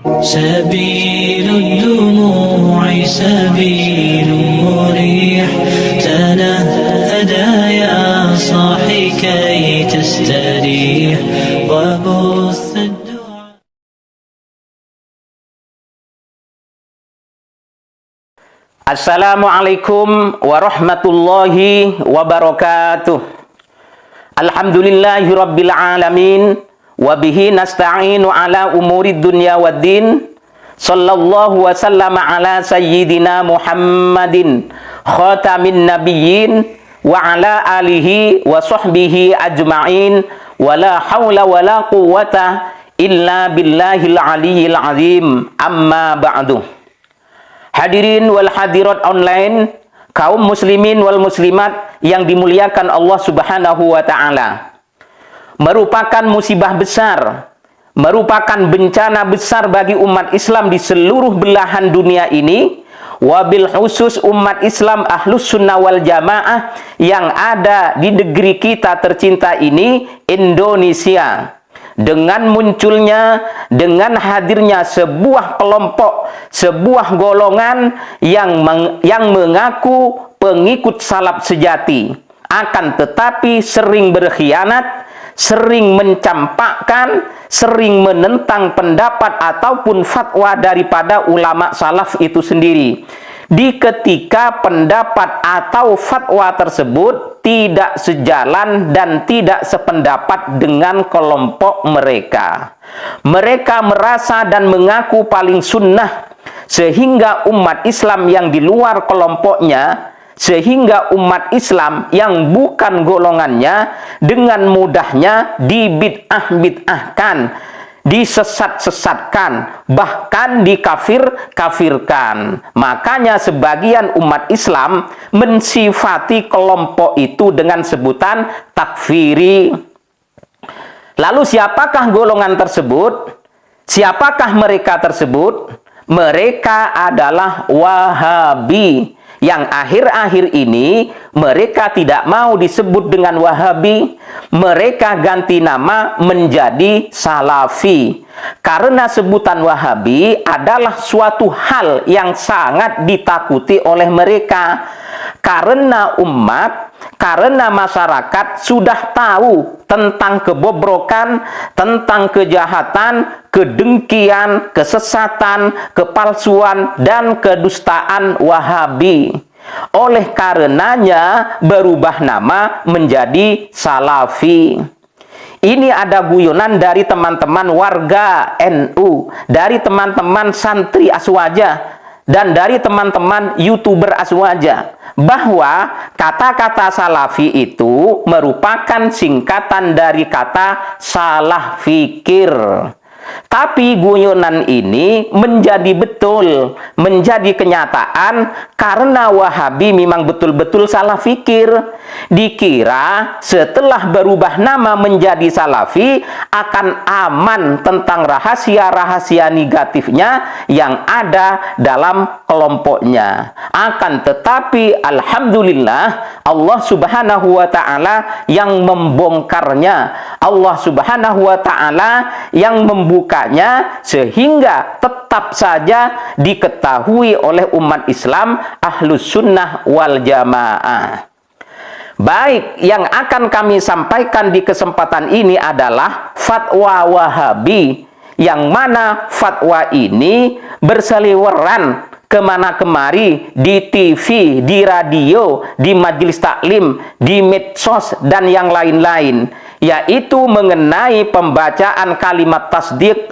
سبيل الدموع سبيل مريح تنهدى يا صاحي كي تستريح وبث الدعاء. Assalamualaikum warahmatullahi wabarakatuh. Alhamdulillahi rabbil alamin. Wabihi nasta'inu ala umuri dunya waddin. Sallallahu wa sallama ala sayyidina Muhammadin khatamin nabiyyin wa ala alihi wa sahbihi ajma'in. Wa la hawla wa la quwwata illa billahil aliyyil azim. Amma ba'du. Hadirin wal hadirat online, kaum muslimin wal muslimat yang dimuliakan Allah Subhanahu wa ta'ala. Merupakan musibah besar, merupakan bencana besar bagi umat Islam di seluruh belahan dunia ini, wabil khusus umat Islam Ahlus Sunnah wal Jamaah yang ada di negeri kita tercinta ini, Indonesia. Dengan munculnya, dengan hadirnya sebuah kelompok, sebuah golongan yang mengaku pengikut salaf sejati, akan tetapi sering berkhianat, sering mencampakkan, sering menentang pendapat ataupun fatwa daripada ulama salaf itu sendiri. Di ketika pendapat atau fatwa tersebut tidak sejalan dan tidak sependapat dengan kelompok mereka. Mereka merasa dan mengaku paling sunnah, sehingga umat Islam yang di luar kelompoknya, sehingga umat Islam yang bukan golongannya dengan mudahnya dibid'ah-bid'ahkan, disesat-sesatkan, bahkan dikafir-kafirkan. Makanya sebagian umat Islam mensifati kelompok itu dengan sebutan takfiri. Lalu siapakah golongan tersebut? Siapakah mereka tersebut? Mereka adalah Wahabi. Yang akhir-akhir ini mereka tidak mau disebut dengan Wahabi, mereka ganti nama menjadi Salafi. Karena sebutan Wahabi adalah suatu hal yang sangat ditakuti oleh mereka. Karena umat, karena masyarakat sudah tahu tentang kebobrokan, tentang kejahatan, kedengkian, kesesatan, kepalsuan, dan kedustaan Wahabi. Oleh karenanya berubah nama menjadi Salafi. Ini ada guyonan dari teman-teman warga NU, dari teman-teman santri Aswaja, dan dari teman-teman YouTuber Aswaja, bahwa kata-kata Salafi itu merupakan singkatan dari kata salah fikir. Tapi guyonan ini menjadi betul, menjadi kenyataan, karena Wahabi memang betul-betul salah fikir. Dikira setelah berubah nama menjadi Salafi akan aman tentang rahasia-rahasia negatifnya yang ada dalam kelompoknya. Akan tetapi alhamdulillah Allah Subhanahu wa ta'ala yang membongkarnya, Allah Subhanahu wa ta'ala yang membukanya, sehingga tetap saja diketahui oleh umat Islam Ahlus Sunnah wal Jamaah. Baik, yang akan kami sampaikan di kesempatan ini adalah fatwa Wahabi, yang mana fatwa ini berseliweran kemana-kemari, di TV, di radio, di majelis taklim, di medsos, dan yang lain-lain, yaitu mengenai pembacaan kalimat tasdik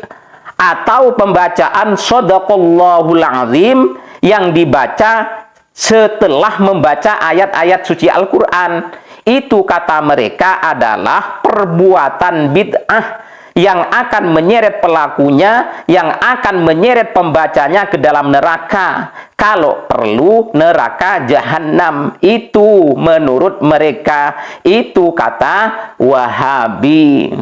atau pembacaan Shadaqallahul Azim yang dibaca setelah membaca ayat-ayat suci Al-Quran. Itu kata mereka adalah perbuatan bid'ah yang akan menyeret pelakunya, yang akan menyeret pembacanya ke dalam neraka. Kalau perlu neraka jahanam. Itu menurut mereka. Itu kata Wahabi.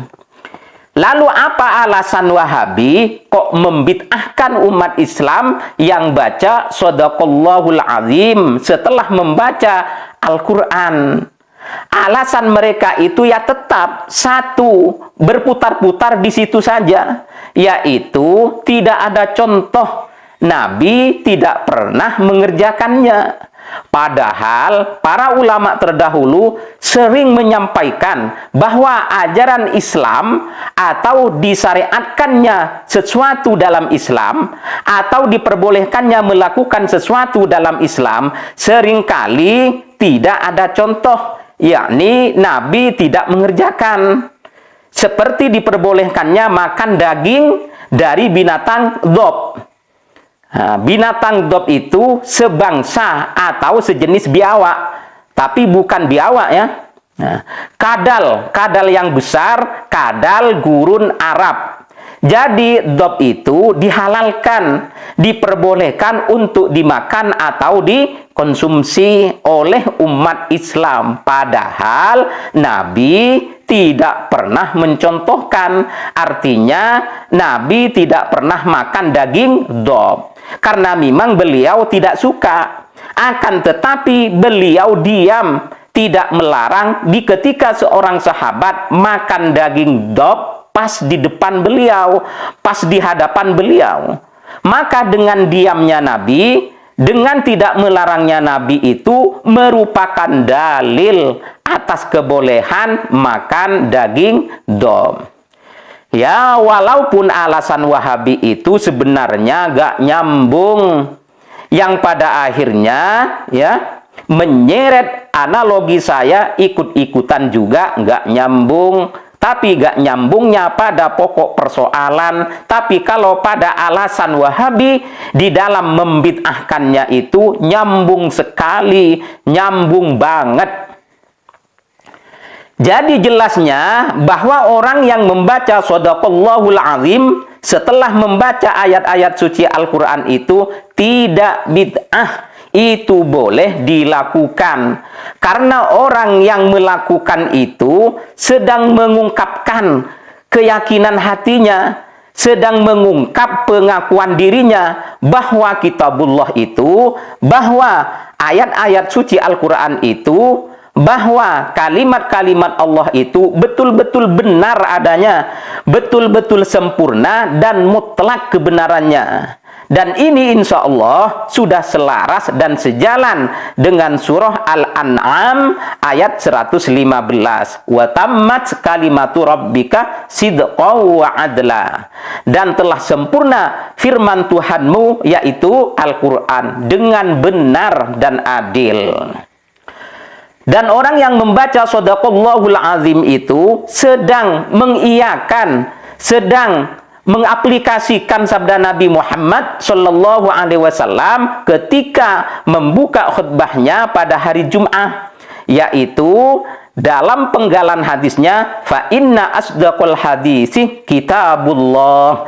Lalu apa alasan Wahabi kok membid'ahkan umat Islam yang baca Shadaqallahul Azim setelah membaca Al-Quran? Alasan mereka itu ya tetap satu, berputar-putar di situ saja, yaitu tidak ada contoh Nabi tidak pernah mengerjakannya. Padahal para ulama terdahulu sering menyampaikan bahwa ajaran Islam atau disyariatkannya sesuatu dalam Islam atau diperbolehkannya melakukan sesuatu dalam Islam seringkali tidak ada contoh, yakni Nabi tidak mengerjakan. Seperti diperbolehkannya makan daging dari binatang dhab. Nah, binatang dhab itu sebangsa atau sejenis biawak, tapi bukan biawak ya. Nah, kadal yang besar, kadal gurun Arab. Jadi dhab itu dihalalkan, diperbolehkan untuk dimakan atau dikonsumsi oleh umat Islam. Padahal Nabi tidak pernah mencontohkan, artinya Nabi tidak pernah makan daging dhab. Karena memang beliau tidak suka, akan tetapi beliau diam, tidak melarang di ketika seorang sahabat makan daging dhab pas di depan beliau, pas di hadapan beliau. Maka dengan diamnya Nabi, dengan tidak melarangnya Nabi itu merupakan dalil atas kebolehan makan daging dhab. Ya, walaupun alasan Wahabi itu sebenarnya gak nyambung, yang pada akhirnya ya menyeret analogi saya ikut-ikutan juga gak nyambung. Tapi gak nyambungnya pada pokok persoalan. Tapi kalau pada alasan Wahabi di dalam membid'ahkannya itu nyambung sekali, nyambung banget. Jadi jelasnya bahwa orang yang membaca Shadaqallahul Azim setelah membaca ayat-ayat suci Al-Quran itu tidak bid'ah, itu boleh dilakukan. Karena orang yang melakukan itu sedang mengungkapkan keyakinan hatinya, sedang mengungkap pengakuan dirinya bahwa kitabullah itu, bahwa ayat-ayat suci Al-Quran itu, bahwa kalimat-kalimat Allah itu betul-betul benar adanya, betul-betul sempurna dan mutlak kebenarannya. Dan ini insya Allah sudah selaras dan sejalan dengan surah Al-An'am ayat 115. Wa tammat kalimatu rabbika sidqan wa adla. Dan telah sempurna firman Tuhanmu yaitu Al-Quran dengan benar dan adil. Dan orang yang membaca Shadaqallahul Azim itu sedang mengiyakan, sedang mengaplikasikan sabda Nabi Muhammad Sallallahu Alaihi Wasallam ketika membuka khutbahnya pada hari Jum'ah, yaitu dalam penggalan hadisnya, fa inna asdaqal hadisi kitabullah.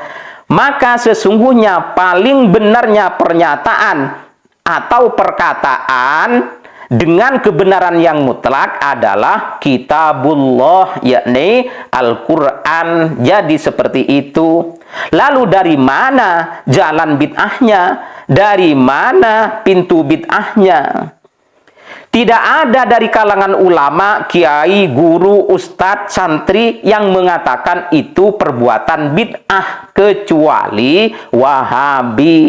Maka sesungguhnya paling benarnya pernyataan atau perkataan dengan kebenaran yang mutlak adalah kitabullah, yakni Al-Quran. Jadi seperti itu. Lalu dari mana jalan bid'ahnya? Dari mana pintu bid'ahnya? Tidak ada dari kalangan ulama, kiai, guru, ustadz, santri yang mengatakan itu perbuatan bid'ah kecuali Wahabi.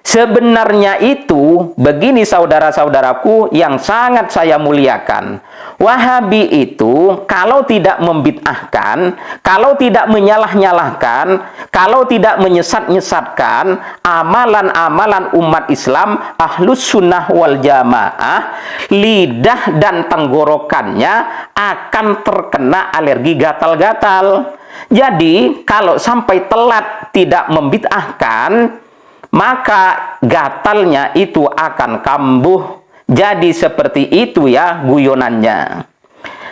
Sebenarnya itu begini saudara-saudaraku yang sangat saya muliakan. Wahabi itu kalau tidak membid'ahkan, kalau tidak menyalah-nyalahkan, kalau tidak menyesat-nyesatkan amalan-amalan umat Islam Ahlus Sunnah wal Jamaah, lidah dan tenggorokannya akan terkena alergi gatal-gatal. Jadi kalau sampai telat tidak membid'ahkan, maka gatalnya itu akan kambuh. Jadi seperti itu ya guyonannya.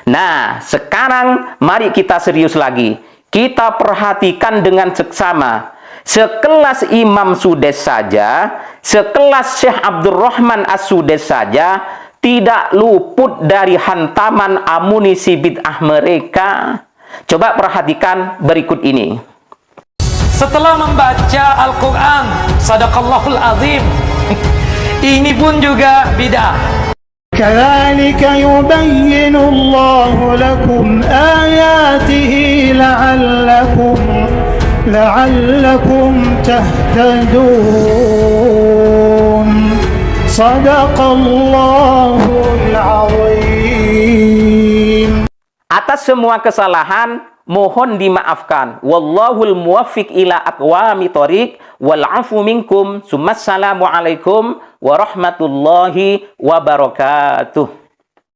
Nah, sekarang mari kita serius lagi. Kita perhatikan dengan seksama. Sekelas Imam Sudes saja, sekelas Syekh Abdurrahman As-Sudes saja tidak luput dari hantaman amunisi bid'ah mereka. Coba perhatikan berikut ini. Setelah membaca Al-Quran, Sadaqallahul Azim, ini pun juga bid'ah. كذلك يبين الله لكم آياته لعلكم تهتدون صدق الله العظيم. Atas semua kesalahan mohon dimaafkan. Wallahul muwaffiq ila aqwami thoriq wal afu minkum. Summassalamu alaikum warahmatullahi wabarakatuh.